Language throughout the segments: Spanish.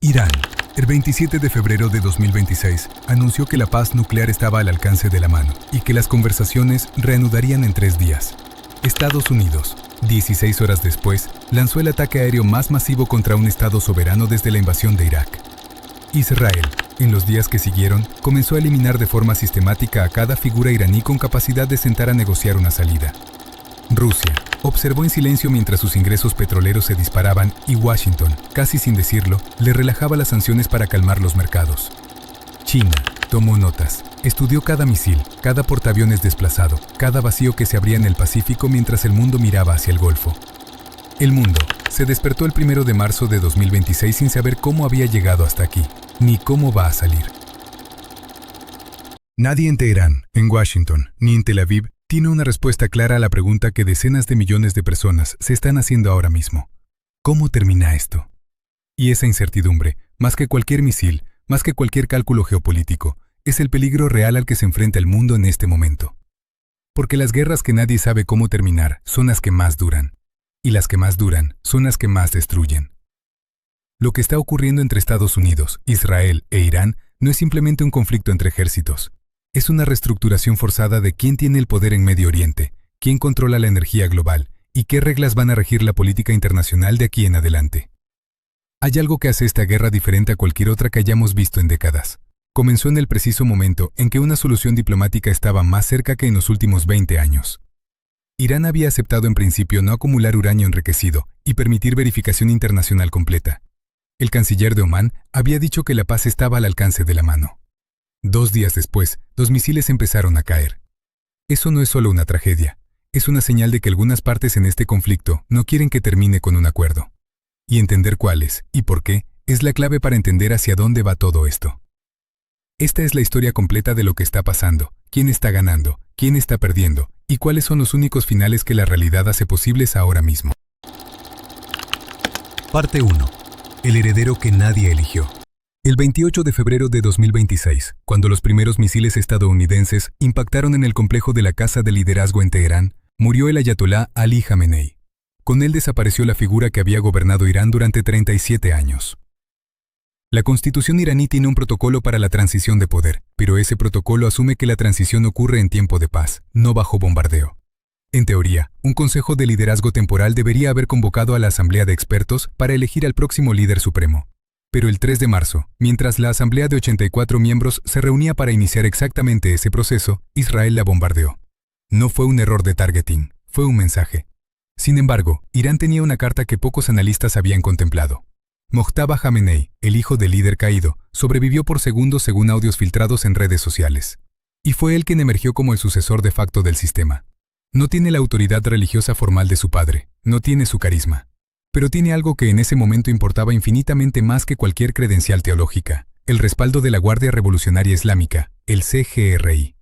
Irán, el 27 de febrero de 2026, anunció que la paz nuclear estaba al alcance de la mano y que las conversaciones reanudarían en 3 días. Estados Unidos, 16 horas después, lanzó el ataque aéreo más masivo contra un estado soberano desde la invasión de Irak. Israel, en los días que siguieron, comenzó a eliminar de forma sistemática a cada figura iraní con capacidad de sentar a negociar una salida. Rusia observó en silencio mientras sus ingresos petroleros se disparaban y Washington, casi sin decirlo, le relajaba las sanciones para calmar los mercados. China tomó notas, estudió cada misil, cada portaaviones desplazado, cada vacío que se abría en el Pacífico mientras el mundo miraba hacia el Golfo. El mundo se despertó el 1 de marzo de 2026 sin saber cómo había llegado hasta aquí, ni cómo va a salir. Nadie en Teherán, en Washington, ni en Tel Aviv tiene una respuesta clara a la pregunta que decenas de millones de personas se están haciendo ahora mismo. ¿Cómo termina esto? Y esa incertidumbre, más que cualquier misil, más que cualquier cálculo geopolítico, es el peligro real al que se enfrenta el mundo en este momento. Porque las guerras que nadie sabe cómo terminar son las que más duran. Y las que más duran son las que más destruyen. Lo que está ocurriendo entre Estados Unidos, Israel e Irán no es simplemente un conflicto entre ejércitos. Es una reestructuración forzada de quién tiene el poder en Medio Oriente, quién controla la energía global y qué reglas van a regir la política internacional de aquí en adelante. Hay algo que hace esta guerra diferente a cualquier otra que hayamos visto en décadas. Comenzó en el preciso momento en que una solución diplomática estaba más cerca que en los últimos 20 años. Irán había aceptado en principio no acumular uranio enriquecido y permitir verificación internacional completa. El canciller de Omán había dicho que la paz estaba al alcance de la mano. 2 días después, los misiles empezaron a caer. Eso no es solo una tragedia, es una señal de que algunas partes en este conflicto no quieren que termine con un acuerdo. Y entender cuáles y por qué es la clave para entender hacia dónde va todo esto. Esta es la historia completa de lo que está pasando, quién está ganando, quién está perdiendo y cuáles son los únicos finales que la realidad hace posibles ahora mismo. Parte 1. El heredero que nadie eligió. El 28 de febrero de 2026, cuando los primeros misiles estadounidenses impactaron en el complejo de la Casa de Liderazgo en Teherán, murió el ayatolá Ali Jamenei. Con él desapareció la figura que había gobernado Irán durante 37 años. La Constitución iraní tiene un protocolo para la transición de poder, pero ese protocolo asume que la transición ocurre en tiempo de paz, no bajo bombardeo. En teoría, un consejo de liderazgo temporal debería haber convocado a la asamblea de expertos para elegir al próximo líder supremo. Pero el 3 de marzo, mientras la asamblea de 84 miembros se reunía para iniciar exactamente ese proceso, Israel la bombardeó. No fue un error de targeting, fue un mensaje. Sin embargo, Irán tenía una carta que pocos analistas habían contemplado. Mojtaba Jamenei, el hijo del líder caído, sobrevivió por segundos según audios filtrados en redes sociales. Y fue él quien emergió como el sucesor de facto del sistema. No tiene la autoridad religiosa formal de su padre, no tiene su carisma. Pero tiene algo que en ese momento importaba infinitamente más que cualquier credencial teológica, el respaldo de la Guardia Revolucionaria Islámica, el CGRI.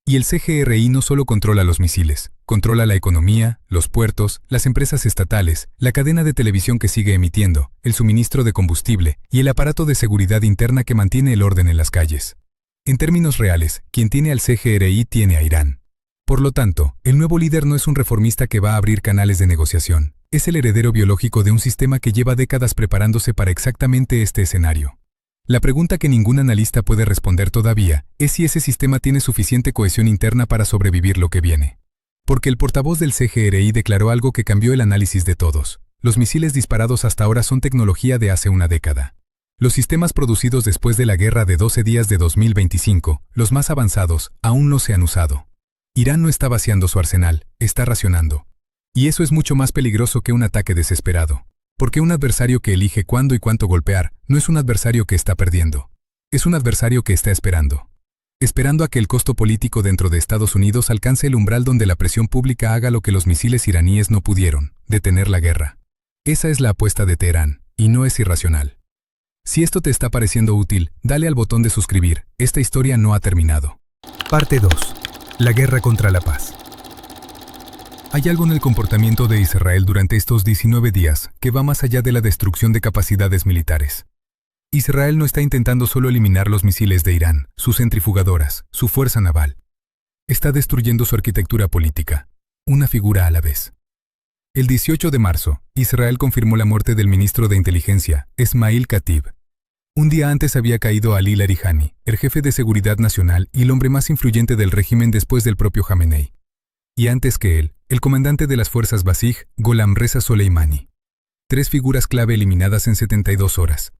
Y el CGRI no solo controla los misiles, controla la economía, los puertos, las empresas estatales, la cadena de televisión que sigue emitiendo, el suministro de combustible y el aparato de seguridad interna que mantiene el orden en las calles. En términos reales, quien tiene al CGRI tiene a Irán. Por lo tanto, el nuevo líder no es un reformista que va a abrir canales de negociación. Es el heredero biológico de un sistema que lleva décadas preparándose para exactamente este escenario. La pregunta que ningún analista puede responder todavía es si ese sistema tiene suficiente cohesión interna para sobrevivir lo que viene. Porque el portavoz del CGRI declaró algo que cambió el análisis de todos. Los misiles disparados hasta ahora son tecnología de hace una década. Los sistemas producidos después de la guerra de 12 días de 2025, los más avanzados, aún no se han usado. Irán no está vaciando su arsenal, está racionando. Y eso es mucho más peligroso que un ataque desesperado. Porque un adversario que elige cuándo y cuánto golpear no es un adversario que está perdiendo. Es un adversario que está esperando. Esperando a que el costo político dentro de Estados Unidos alcance el umbral donde la presión pública haga lo que los misiles iraníes no pudieron, detener la guerra. Esa es la apuesta de Teherán, y no es irracional. Si esto te está pareciendo útil, dale al botón de suscribir, esta historia no ha terminado. Parte 2. La guerra contra la paz. Hay algo en el comportamiento de Israel durante estos 19 días que va más allá de la destrucción de capacidades militares. Israel no está intentando solo eliminar los misiles de Irán, sus centrifugadoras, su fuerza naval. Está destruyendo su arquitectura política, una figura a la vez. El 18 de marzo, Israel confirmó la muerte del ministro de Inteligencia, Esmail Katib. Un día antes había caído Ali Larijani, el jefe de seguridad nacional y el hombre más influyente del régimen después del propio Jamenei. Y antes que él, el comandante de las fuerzas Basij, Gholam Reza Soleimani. 3 figuras clave eliminadas en 72 horas.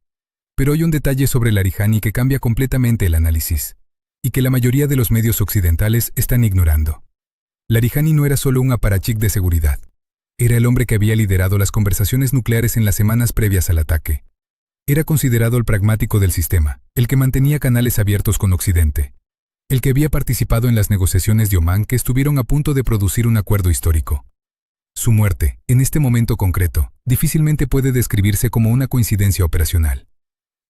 Pero hay un detalle sobre Larijani que cambia completamente el análisis, y que la mayoría de los medios occidentales están ignorando. Larijani no era solo un aparachic de seguridad. Era el hombre que había liderado las conversaciones nucleares en las semanas previas al ataque. Era considerado el pragmático del sistema, el que mantenía canales abiertos con Occidente. El que había participado en las negociaciones de Omán que estuvieron a punto de producir un acuerdo histórico. Su muerte, en este momento concreto, difícilmente puede describirse como una coincidencia operacional.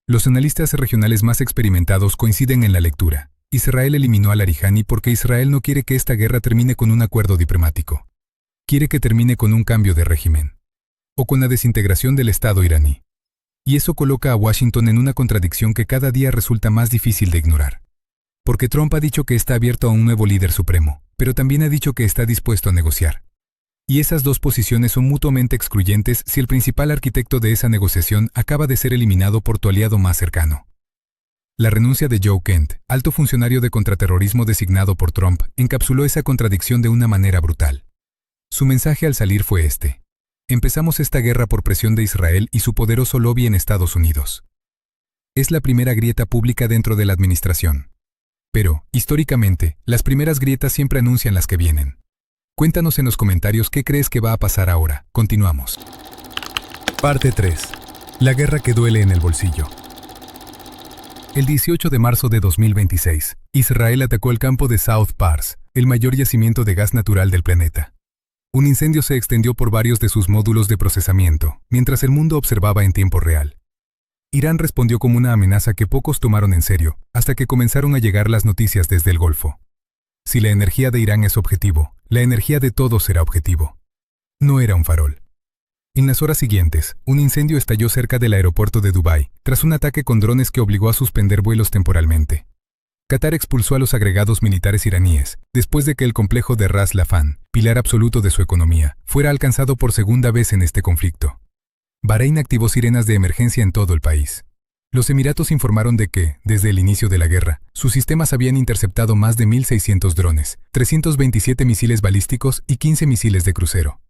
Los analistas regionales más experimentados coinciden en la lectura. Israel eliminó a Larijani porque Israel no quiere que esta guerra termine con un acuerdo diplomático. Quiere que termine con un cambio de régimen. O con la desintegración del Estado iraní. Y eso coloca a Washington en una contradicción que cada día resulta más difícil de ignorar. Porque Trump ha dicho que está abierto a un nuevo líder supremo, pero también ha dicho que está dispuesto a negociar. Y esas dos posiciones son mutuamente excluyentes si el principal arquitecto de esa negociación acaba de ser eliminado por tu aliado más cercano. La renuncia de Joe Kent, alto funcionario de contraterrorismo designado por Trump, encapsuló esa contradicción de una manera brutal. Su mensaje al salir fue este: empezamos esta guerra por presión de Israel y su poderoso lobby en Estados Unidos. Es la primera grieta pública dentro de la administración. Pero, históricamente, las primeras grietas siempre anuncian las que vienen. Cuéntanos en los comentarios qué crees que va a pasar ahora. Continuamos. Parte 3. La guerra que duele en el bolsillo. El 18 de marzo de 2026, Israel atacó el campo de South Pars, el mayor yacimiento de gas natural del planeta. Un incendio se extendió por varios de sus módulos de procesamiento, mientras el mundo observaba en tiempo real. Irán respondió como una amenaza que pocos tomaron en serio, hasta que comenzaron a llegar las noticias desde el Golfo. Si la energía de Irán es objetivo, la energía de todos será objetivo. No era un farol. En las horas siguientes, un incendio estalló cerca del aeropuerto de Dubái, tras un ataque con drones que obligó a suspender vuelos temporalmente. Qatar expulsó a los agregados militares iraníes, después de que el complejo de Ras Laffan, pilar absoluto de su economía, fuera alcanzado por segunda vez en este conflicto. Bahrein activó sirenas de emergencia en todo el país. Los Emiratos informaron de que, desde el inicio de la guerra, sus sistemas habían interceptado más de 1.600 drones, 327 misiles balísticos y 15 misiles de crucero.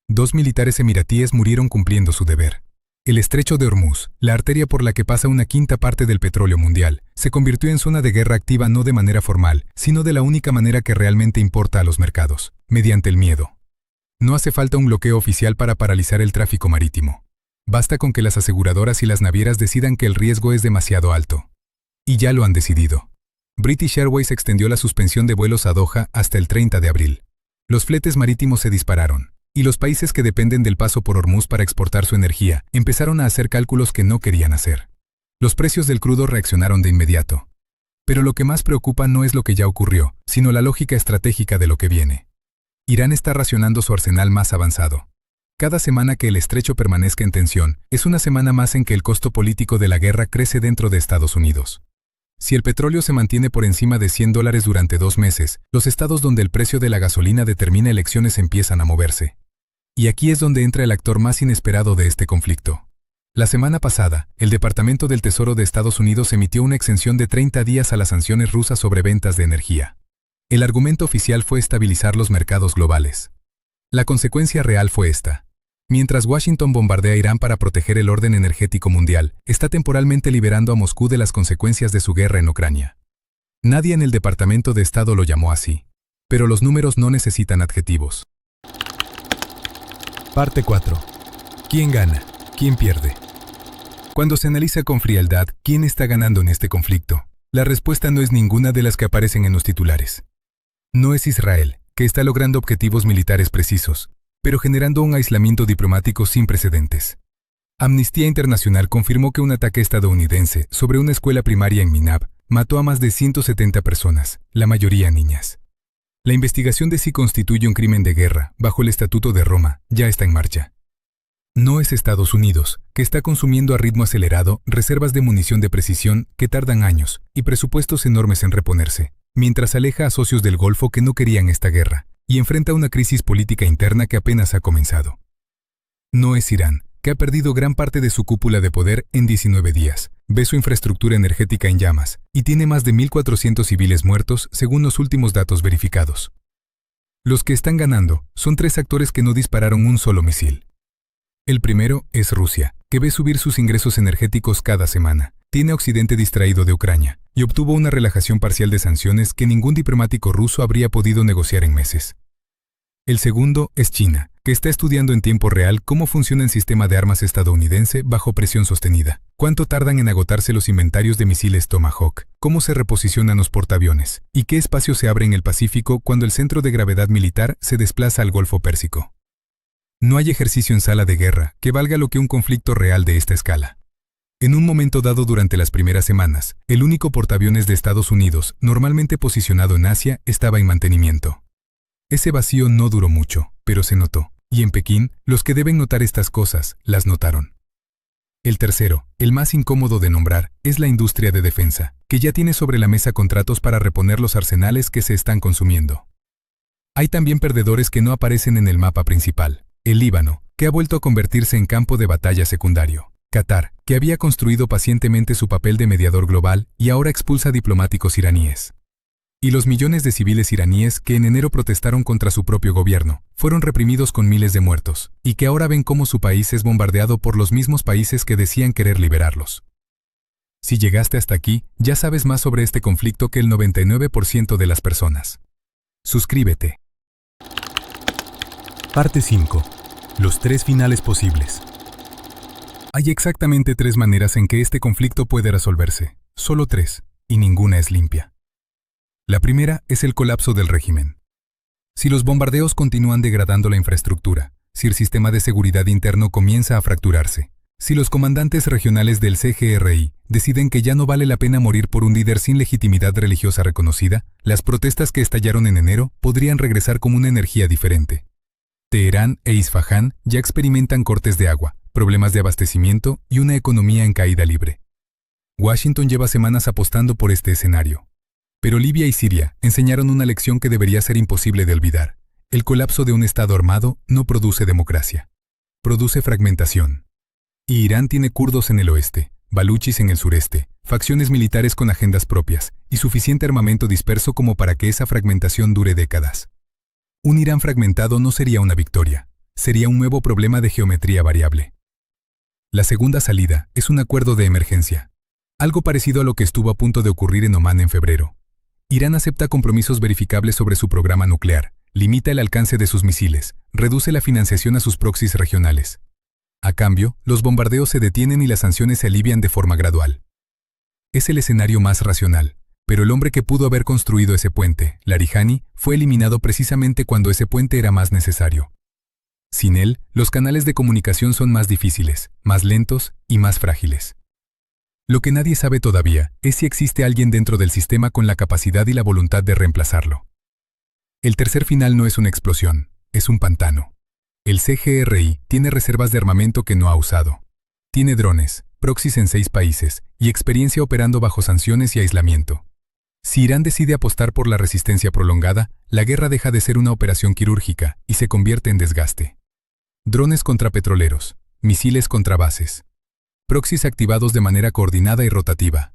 2 militares emiratíes murieron cumpliendo su deber. El estrecho de Hormuz, la arteria por la que pasa una quinta parte del petróleo mundial, se convirtió en zona de guerra activa no de manera formal, sino de la única manera que realmente importa a los mercados, mediante el miedo. No hace falta un bloqueo oficial para paralizar el tráfico marítimo. Basta con que las aseguradoras y las navieras decidan que el riesgo es demasiado alto. Y ya lo han decidido. British Airways extendió la suspensión de vuelos a Doha hasta el 30 de abril. Los fletes marítimos se dispararon, y los países que dependen del paso por Hormuz para exportar su energía empezaron a hacer cálculos que no querían hacer. Los precios del crudo reaccionaron de inmediato. Pero lo que más preocupa no es lo que ya ocurrió, sino la lógica estratégica de lo que viene. Irán está racionando su arsenal más avanzado. Cada semana que el estrecho permanezca en tensión, es una semana más en que el costo político de la guerra crece dentro de Estados Unidos. Si el petróleo se mantiene por encima de $100 durante 2 meses, los estados donde el precio de la gasolina determina elecciones empiezan a moverse. Y aquí es donde entra el actor más inesperado de este conflicto. La semana pasada, el Departamento del Tesoro de Estados Unidos emitió una exención de 30 días a las sanciones rusas sobre ventas de energía. El argumento oficial fue estabilizar los mercados globales. La consecuencia real fue esta. Mientras Washington bombardea a Irán para proteger el orden energético mundial, está temporalmente liberando a Moscú de las consecuencias de su guerra en Ucrania. Nadie en el Departamento de Estado lo llamó así. Pero los números no necesitan adjetivos. Parte 4. ¿Quién gana? ¿Quién pierde? Cuando se analiza con frialdad quién está ganando en este conflicto, la respuesta no es ninguna de las que aparecen en los titulares. No es Israel, que está logrando objetivos militares precisos, pero generando un aislamiento diplomático sin precedentes. Amnistía Internacional confirmó que un ataque estadounidense sobre una escuela primaria en Minab mató a más de 170 personas, la mayoría niñas. La investigación de si constituye un crimen de guerra, bajo el Estatuto de Roma, ya está en marcha. No es Estados Unidos, que está consumiendo a ritmo acelerado reservas de munición de precisión que tardan años y presupuestos enormes en reponerse, mientras aleja a socios del Golfo que no querían esta guerra, y enfrenta una crisis política interna que apenas ha comenzado. No es Irán, que ha perdido gran parte de su cúpula de poder en 19 días, ve su infraestructura energética en llamas y tiene más de 1.400 civiles muertos según los últimos datos verificados. Los que están ganando son 3 actores que no dispararon un solo misil. El primero es Rusia, que ve subir sus ingresos energéticos cada semana, tiene a Occidente distraído de Ucrania y obtuvo una relajación parcial de sanciones que ningún diplomático ruso habría podido negociar en meses. El segundo es China, que está estudiando en tiempo real cómo funciona el sistema de armas estadounidense bajo presión sostenida, cuánto tardan en agotarse los inventarios de misiles Tomahawk, cómo se reposicionan los portaaviones y qué espacio se abre en el Pacífico cuando el centro de gravedad militar se desplaza al Golfo Pérsico. No hay ejercicio en sala de guerra que valga lo que un conflicto real de esta escala. En un momento dado durante las primeras semanas, el único portaaviones de Estados Unidos, normalmente posicionado en Asia, estaba en mantenimiento. Ese vacío no duró mucho, pero se notó, y en Pekín, los que deben notar estas cosas, las notaron. El tercero, el más incómodo de nombrar, es la industria de defensa, que ya tiene sobre la mesa contratos para reponer los arsenales que se están consumiendo. Hay también perdedores que no aparecen en el mapa principal. El Líbano, que ha vuelto a convertirse en campo de batalla secundario. Qatar, que había construido pacientemente su papel de mediador global y ahora expulsa diplomáticos iraníes. Y los millones de civiles iraníes que en enero protestaron contra su propio gobierno, fueron reprimidos con miles de muertos, y que ahora ven cómo su país es bombardeado por los mismos países que decían querer liberarlos. Si llegaste hasta aquí, ya sabes más sobre este conflicto que el 99% de las personas. Suscríbete. Parte 5. Los 3 finales posibles. Hay exactamente 3 maneras en que este conflicto puede resolverse. Solo 3, y ninguna es limpia. La primera es el colapso del régimen. Si los bombardeos continúan degradando la infraestructura, si el sistema de seguridad interno comienza a fracturarse, si los comandantes regionales del CGRI deciden que ya no vale la pena morir por un líder sin legitimidad religiosa reconocida, las protestas que estallaron en enero podrían regresar como una energía diferente. Teherán e Isfahán ya experimentan cortes de agua, problemas de abastecimiento y una economía en caída libre. Washington lleva semanas apostando por este escenario. Pero Libia y Siria enseñaron una lección que debería ser imposible de olvidar. El colapso de un Estado armado no produce democracia. Produce fragmentación. Y Irán tiene kurdos en el oeste, baluchis en el sureste, facciones militares con agendas propias y suficiente armamento disperso como para que esa fragmentación dure décadas. Un Irán fragmentado no sería una victoria, sería un nuevo problema de geometría variable. La segunda salida es un acuerdo de emergencia. Algo parecido a lo que estuvo a punto de ocurrir en Omán en febrero. Irán acepta compromisos verificables sobre su programa nuclear, limita el alcance de sus misiles, reduce la financiación a sus proxies regionales. A cambio, los bombardeos se detienen y las sanciones se alivian de forma gradual. Es el escenario más racional, pero el hombre que pudo haber construido ese puente, Larijani, fue eliminado precisamente cuando ese puente era más necesario. Sin él, los canales de comunicación son más difíciles, más lentos y más frágiles. Lo que nadie sabe todavía es si existe alguien dentro del sistema con la capacidad y la voluntad de reemplazarlo. El tercer final no es una explosión, es un pantano. El CGRI tiene reservas de armamento que no ha usado. Tiene drones, proxies en 6 países y experiencia operando bajo sanciones y aislamiento. Si Irán decide apostar por la resistencia prolongada, la guerra deja de ser una operación quirúrgica y se convierte en desgaste. Drones contra petroleros, misiles contra bases. Proxies activados de manera coordinada y rotativa.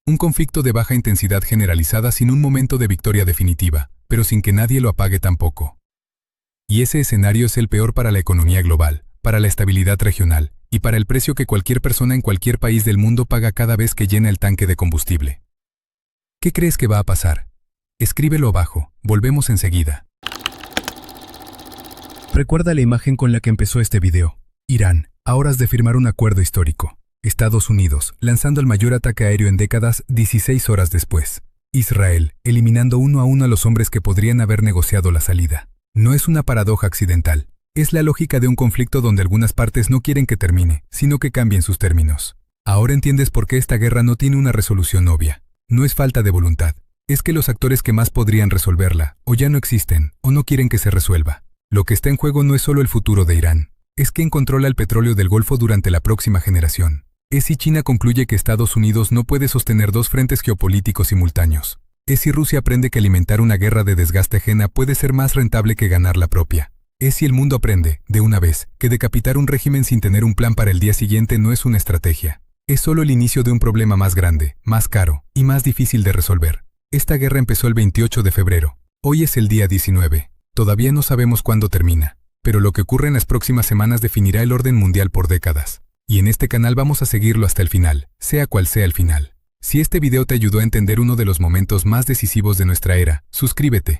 Un conflicto de baja intensidad generalizada sin un momento de victoria definitiva, pero sin que nadie lo apague tampoco. Y ese escenario es el peor para la economía global, para la estabilidad regional y para el precio que cualquier persona en cualquier país del mundo paga cada vez que llena el tanque de combustible. ¿Qué crees que va a pasar? Escríbelo abajo, volvemos enseguida. Recuerda la imagen con la que empezó este video. Irán, a horas de firmar un acuerdo histórico. Estados Unidos, lanzando el mayor ataque aéreo en décadas 16 horas después. Israel, eliminando uno a uno a los hombres que podrían haber negociado la salida. No es una paradoja accidental. Es la lógica de un conflicto donde algunas partes no quieren que termine, sino que cambien sus términos. Ahora entiendes por qué esta guerra no tiene una resolución obvia. No es falta de voluntad. Es que los actores que más podrían resolverla, o ya no existen, o no quieren que se resuelva. Lo que está en juego no es solo el futuro de Irán. Es quién controla el petróleo del Golfo durante la próxima generación. Es si China concluye que Estados Unidos no puede sostener 2 frentes geopolíticos simultáneos. Es si Rusia aprende que alimentar una guerra de desgaste ajena puede ser más rentable que ganar la propia. es si el mundo aprende, de una vez, que decapitar un régimen sin tener un plan para el día siguiente no es una estrategia. Es solo el inicio de un problema más grande, más caro y más difícil de resolver. Esta guerra empezó el 28 de febrero. Hoy es el día 19. Todavía no sabemos cuándo termina, pero lo que ocurre en las próximas semanas definirá el orden mundial por décadas. Y en este canal vamos a seguirlo hasta el final, sea cual sea el final. Si este video te ayudó a entender uno de los momentos más decisivos de nuestra era, suscríbete